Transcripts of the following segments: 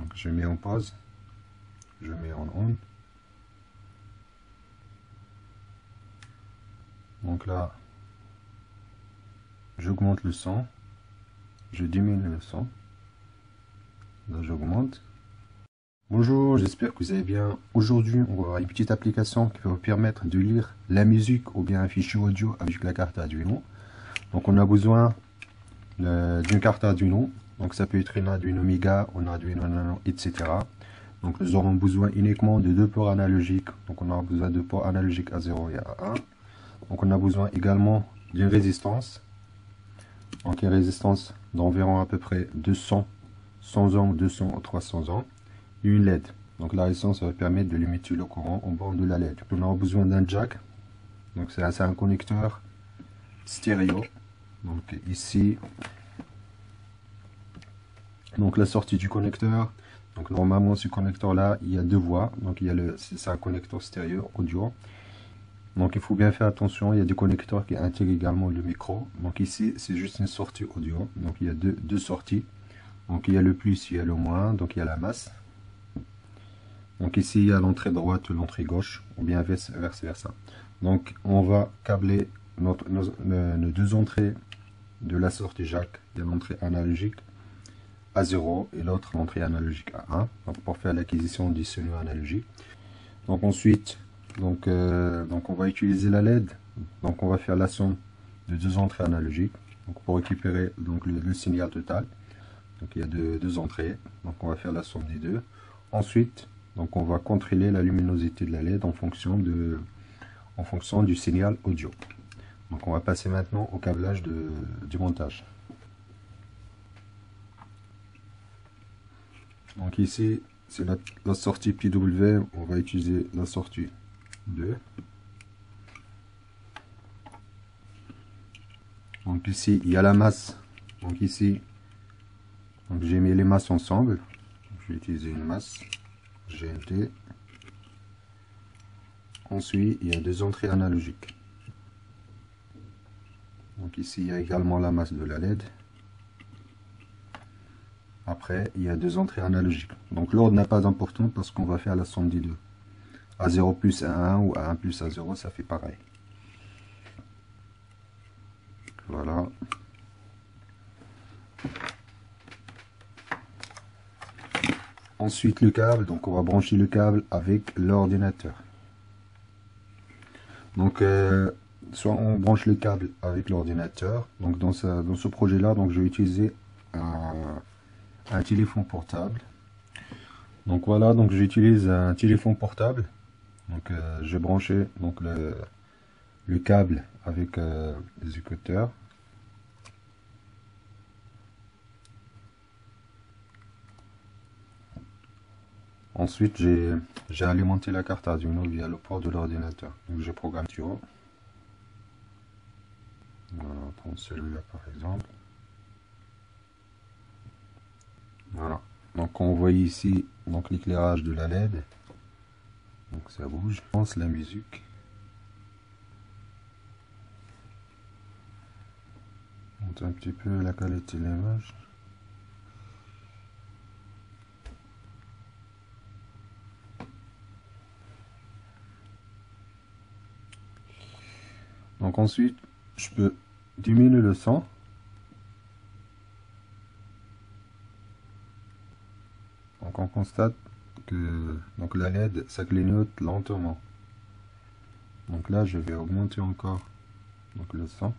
Donc je mets en pause, je mets en on. Donc là, j'augmente le son, je diminue le son. Là, j'augmente. Bonjour, j'espère que vous allez bien. Aujourd'hui, on va voir une petite application qui va vous permettre de lire la musique ou bien un fichier audio avec la carte Arduino. Donc on a besoin d'une carte Arduino. Donc ça peut être une Arduino Mega, une Arduino Nano, etc. Donc nous aurons besoin uniquement de deux ports analogiques. Donc on aura besoin de ports analogiques A0 et A1. Donc on a besoin également d'une résistance. Donc une résistance d'environ à peu près 200, 100 ohms, 200 ou 300 ohms. Et une LED. Donc la résistance va permettre de limiter le courant en bord de la LED. On aura besoin d'un jack. Donc c'est un connecteur stéréo. Donc ici, donc la sortie du connecteur. Donc normalement ce connecteur là, il y a deux voies. Donc il y a c'est un connecteur stéréo audio. Donc il faut bien faire attention, il y a des connecteurs qui intègrent également le micro. Donc ici c'est juste une sortie audio. Donc il y a deux sorties. Donc il y a le plus, il y a le moins. Donc il y a la masse. Donc ici il y a l'entrée droite, l'entrée gauche, ou bien vice versa. Donc on va câbler nos deux entrées de la sortie jack. Il y a l'entrée analogique A0 et l'autre l'entrée analogique A1. Donc pour faire l'acquisition du signaux analogique. Donc ensuite, on va utiliser la LED. Donc on va faire la somme de deux entrées analogiques. Donc pour récupérer donc le signal total. Donc il y a deux entrées. Donc on va faire la somme des deux. Ensuite, donc on va contrôler la luminosité de la LED en fonction du signal audio. Donc on va passer maintenant au câblage du montage. Donc ici c'est la sortie PW, on va utiliser la sortie 2. Donc ici il y a la masse. Donc ici j'ai mis les masses ensemble. Je vais utiliser une masse GNT. Ensuite, il y a deux entrées analogiques. Donc ici, il y a également la masse de la LED. Après, il y a deux entrées analogiques. Donc l'ordre n'est pas important parce qu'on va faire la somme des deux. A0 plus A1 ou A1 plus A0, ça fait pareil. Voilà. Ensuite le câble, donc on va brancher le câble avec l'ordinateur. Donc soit on branche le câble avec l'ordinateur. Donc dans ce projet là, donc je vais utiliser un téléphone portable. Donc voilà, donc j'utilise un téléphone portable. Donc j'ai branché donc le câble avec les écouteurs. Ensuite, j'ai alimenté la carte Arduino via le port de l'ordinateur. Donc, je programme Arduino. Voilà, on prend celui-là par exemple. Voilà. Donc, on voit ici donc l'éclairage de la LED. Donc, ça bouge. On lance la musique. On monte un petit peu la qualité de l'image. Donc ensuite, je peux diminuer le son. Donc on constate que donc la LED, ça clignote lentement. Donc là, je vais augmenter encore donc le son.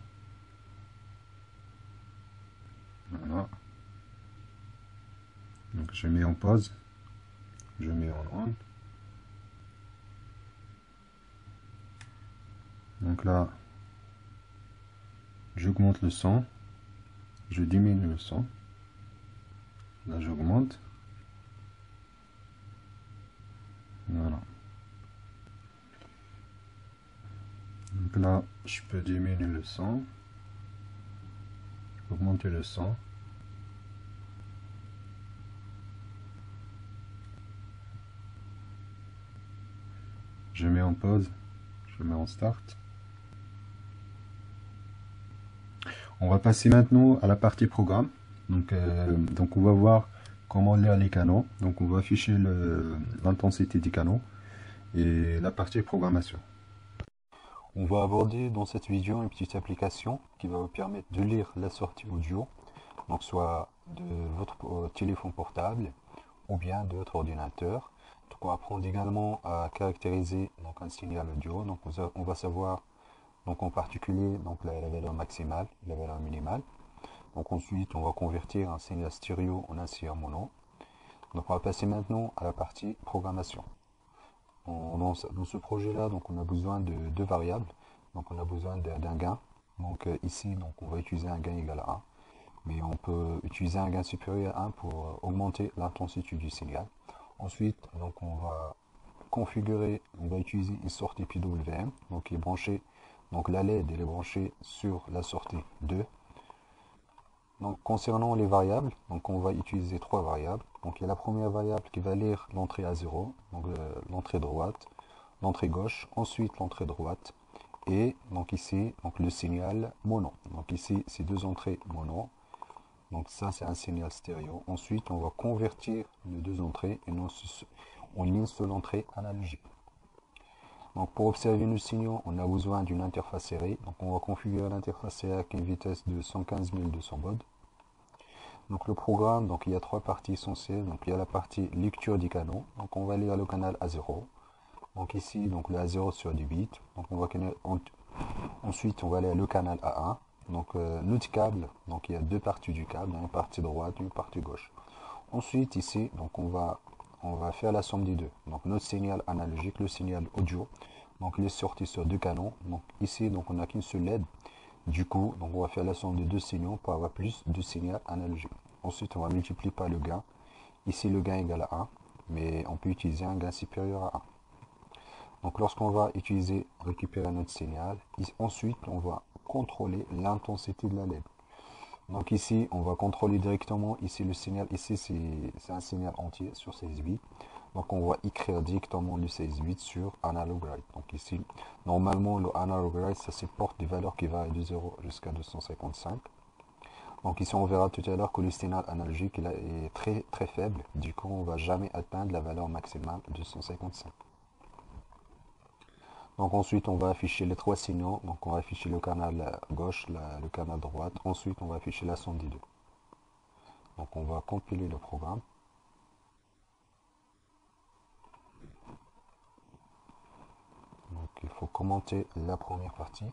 Voilà. Donc je mets en pause. Je mets en on. Donc là, j'augmente le son, je diminue le son, là j'augmente, voilà. Donc là, je peux diminuer le son, augmenter le son, je mets en pause, je mets en start. On va passer maintenant à la partie programme. Donc on va voir comment lire les canaux. Donc on va afficher l'intensité des canaux et la partie programmation. On va aborder dans cette vidéo une petite application qui va vous permettre de lire la sortie audio, donc soit de votre téléphone portable ou bien de votre ordinateur. Donc on va apprendre également à caractériser donc un signal audio. Donc on va savoir donc en particulier donc la valeur maximale, la valeur minimale. Donc ensuite on va convertir un signal stéréo en un signal mono. Donc on va passer maintenant à la partie programmation. Dans ce projet-là, donc on a besoin de deux variables. Donc on a besoin d'un gain. Donc ici, donc on va utiliser un gain égal à 1. Mais on peut utiliser un gain supérieur à 1 pour augmenter l'intensité du signal. Ensuite, donc on va configurer, on va utiliser une sortie PWM, donc qui est branchée, donc la LED elle est branchée sur la sortie 2. Donc concernant les variables, donc on va utiliser trois variables. Donc il y a la première variable qui va lire l'entrée à 0, donc l'entrée droite, l'entrée gauche, ensuite l'entrée droite, et donc ici donc le signal mono. Donc ici c'est deux entrées mono. Donc ça c'est un signal stéréo. Ensuite on va convertir les deux entrées en une seule entrée analogique. Donc pour observer nos signaux, on a besoin d'une interface série. Donc on va configurer l'interface série avec une vitesse de 115 200 baud. Donc le programme, donc il y a trois parties essentielles. Donc il y a la partie lecture des canaux. Donc on va lire le canal A0. Donc ici, donc le A0 sur 10 bits. Donc ensuite on va aller le canal A1. Donc notre câble, donc il y a deux parties du câble, une partie droite, une partie gauche. Ensuite ici, donc on va faire la somme des deux. Donc notre signal analogique, le signal audio, donc il est sorti sur deux canaux. Donc ici, donc on n'a qu'une seule LED. Du coup, donc on va faire la somme des deux signaux pour avoir plus de signal analogique. Ensuite, on va multiplier par le gain. Ici, le gain est égal à 1, mais on peut utiliser un gain supérieur à 1. Donc lorsqu'on va récupérer notre signal, ensuite on va contrôler l'intensité de la LED. Donc ici, on va contrôler directement ici le signal. Ici, c'est un signal entier sur 16 bits. Donc on va écrire directement le 16 bits sur analog write. Donc ici, normalement, le analog write, ça supporte des valeurs qui varient de 0 jusqu'à 255. Donc ici, on verra tout à l'heure que le signal analogique est très très faible. Du coup, on ne va jamais atteindre la valeur maximale de 255. Donc ensuite, on va afficher les trois signaux. Donc on va afficher le canal gauche, le canal droite. Ensuite, on va afficher la somme des deux. Donc on va compiler le programme. Donc il faut commenter la première partie.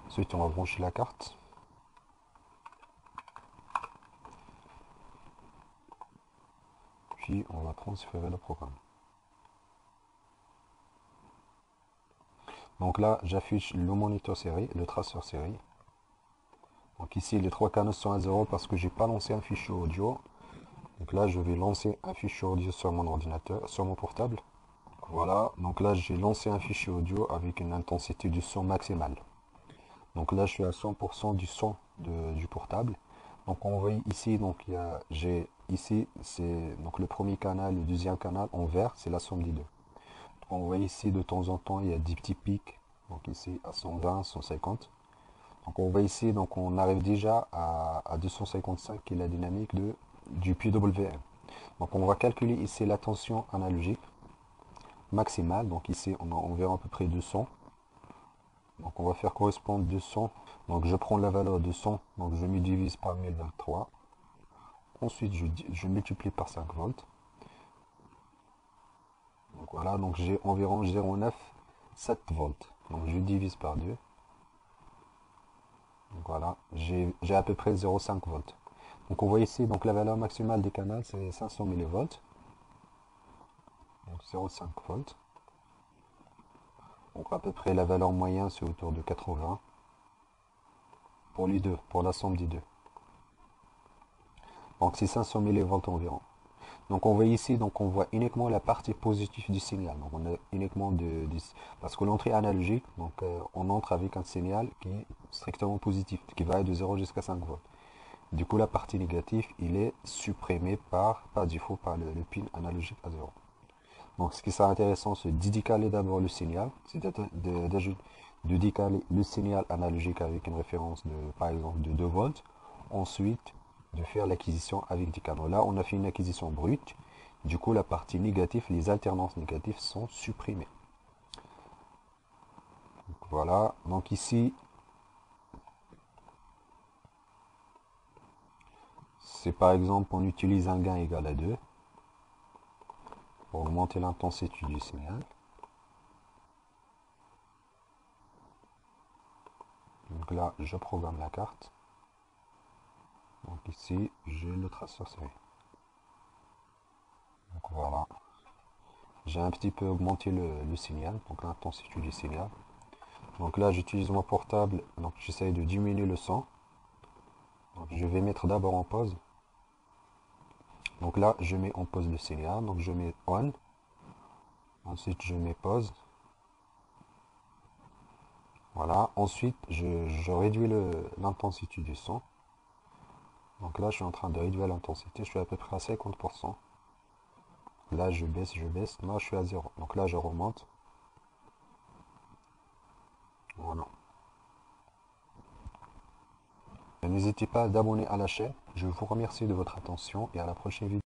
Ensuite, on va brancher la carte. Puis on va transférer le programme. Donc là, j'affiche le moniteur série, le traceur série. Donc ici, les trois canaux sont à 0 parce que j'ai pas lancé un fichier audio. Donc là, je vais lancer un fichier audio sur mon ordinateur, sur mon portable. Voilà, donc là, j'ai lancé un fichier audio avec une intensité du son maximale. Donc là, je suis à 100% du son du portable. Donc on voit ici, donc ici, c'est donc le premier canal, le deuxième canal en vert, c'est la somme des deux. Donc on voit ici de temps en temps, il y a des petits pics. Donc ici à 120, 150. Donc on voit ici, donc on arrive déjà à 255 qui est la dynamique du PWM. Donc on va calculer ici la tension analogique maximale. Donc ici on a environ à peu près 200. Donc on va faire correspondre 200. Donc je prends la valeur de 100, donc je me divise par 1023. Ensuite je multiplie par 5 volts. Donc voilà, donc j'ai environ 0,97 volts. Donc je divise par 2. Donc voilà, j'ai à peu près 0,5 volts. Donc on voit ici, donc la valeur maximale des canaux c'est 500 mV. Donc 0,5 volts. Donc à peu près la valeur moyenne c'est autour de 80. Pour les deux, pour la somme des deux. Donc c'est 500 mV environ. Donc on voit ici, donc on voit uniquement la partie positive du signal. Donc on a uniquement parce que l'entrée analogique, donc on entre avec un signal qui est strictement positif, qui va de 0 jusqu'à 5 volts. Du coup la partie négative, il est supprimé par défaut par le pin analogique à 0. Donc ce qui sera intéressant, c'est d'indiquer d'abord le signal, c'est de décaler le signal analogique avec une référence de, par exemple, de 2 volts. Ensuite, de faire l'acquisition avec des canaux. Là, on a fait une acquisition brute. Du coup, la partie négative, les alternances négatives sont supprimées. Donc, voilà. Donc ici, c'est par exemple, on utilise un gain égal à 2 pour augmenter l'intensité du signal. Donc là, je programme la carte. Donc ici, j'ai le traceur série. Donc voilà. J'ai un petit peu augmenté le signal, donc l'intensité du signal. Donc là, j'utilise mon portable, donc j'essaye de diminuer le son. Donc je vais mettre d'abord en pause. Donc là, je mets en pause le signal, donc je mets on. Ensuite, je mets pause. Voilà. Ensuite, je réduis l'intensité du son. Donc là, je suis en train de réduire l'intensité, je suis à peu près à 50%. Là, je baisse, je baisse. Là, je suis à 0. Donc là, je remonte. Voilà. N'hésitez pas à vous abonner à la chaîne. Je vous remercie de votre attention et à la prochaine vidéo.